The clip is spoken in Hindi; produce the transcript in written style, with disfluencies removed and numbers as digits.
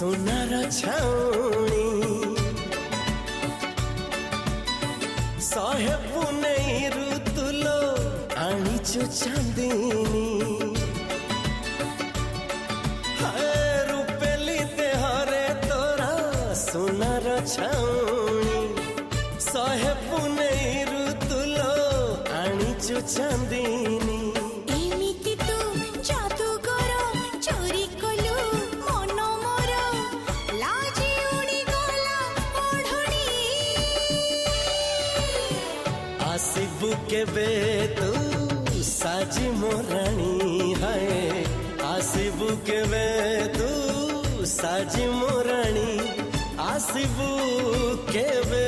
सोनार छाउणी सहे पुनई ऋतुलो आनीचु चांदनी रूपेली देहरे तोरा सोनार छाउणी सहे पुनई ऋतुलो आनीचु चांदनी आसिबु केबे तू साजी मोराणी है आसिबु केबे तू साजी मोराणी आसिबु केबे